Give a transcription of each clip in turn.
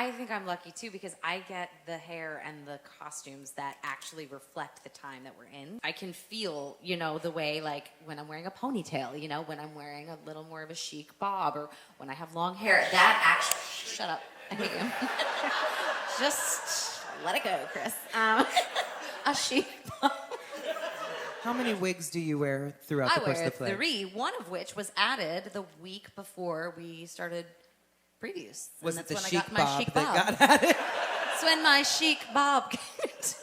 I think I'm lucky too because I get the hair and the costumes that actually reflect the time that we're in. I can feel, the way like when I'm wearing a ponytail, when I'm wearing a little more of a chic bob or when I have long hair. That actually, shut up, I hate you. Just let it go, Chris. A chic bob. How many wigs do you wear throughout the course of the play? I wear 3, one of which was added the week before we started previews. Was and it that's the when chic I got my bob chic that bob. got added? That's when my chic bob came to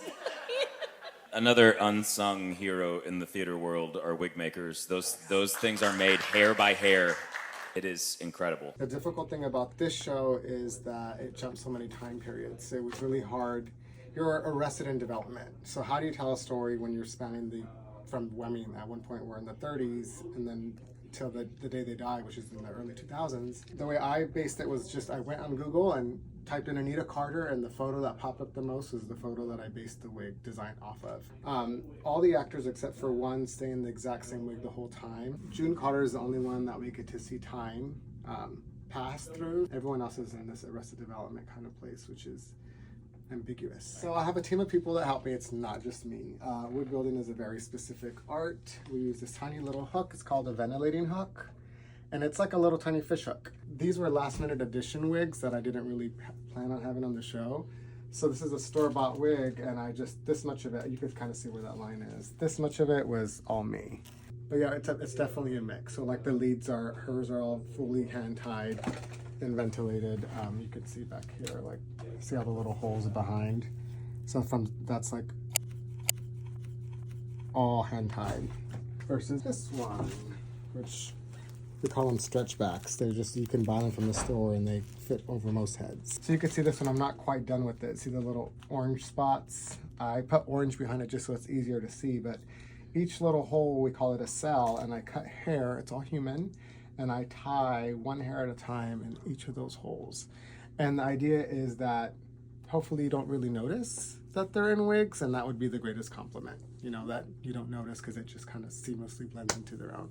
Another unsung hero in the theater world are wig makers. Those things are made hair by hair. It is incredible. The difficult thing about this show is that it jumps so many time periods. It was really hard. You're arrested in development. So how do you tell a story when you're spanning at one point we're in the 30s and then till the day they die, which is in the early 2000s. The way I based it was just I went on Google and typed in Anita Carter, and the photo that popped up the most was the photo that I based the wig design off of. All the actors except for one stay in the exact same wig the whole time. June Carter is the only one that we get to see time pass through. Everyone else is in this arrested development kind of place, which is ambiguous. So I have a team of people that help me. It's not just me. Wig building is a very specific art. We use this tiny little hook. It's called a ventilating hook. And it's like a little tiny fish hook. These were last minute edition wigs that I didn't really plan on having on the show. So this is a store-bought wig, and this much of it, you could kind of see where that line is. This much of it was all me. But yeah, it's definitely a mix. So like the leads hers are all fully hand-tied and ventilated. You can see back here, like, see all the little holes behind. So that's like all hand-tied. Versus this one, which we call them stretch backs. You can buy them from the store and they fit over most heads. So you can see this one, I'm not quite done with it. See the little orange spots? I put orange behind it just so it's easier to see, but each little hole, we call it a cell, and I cut hair, it's all human, and I tie one hair at a time in each of those holes. And the idea is that hopefully you don't really notice that they're in wigs, and that would be the greatest compliment, that you don't notice because it just kind of seamlessly blends into their own.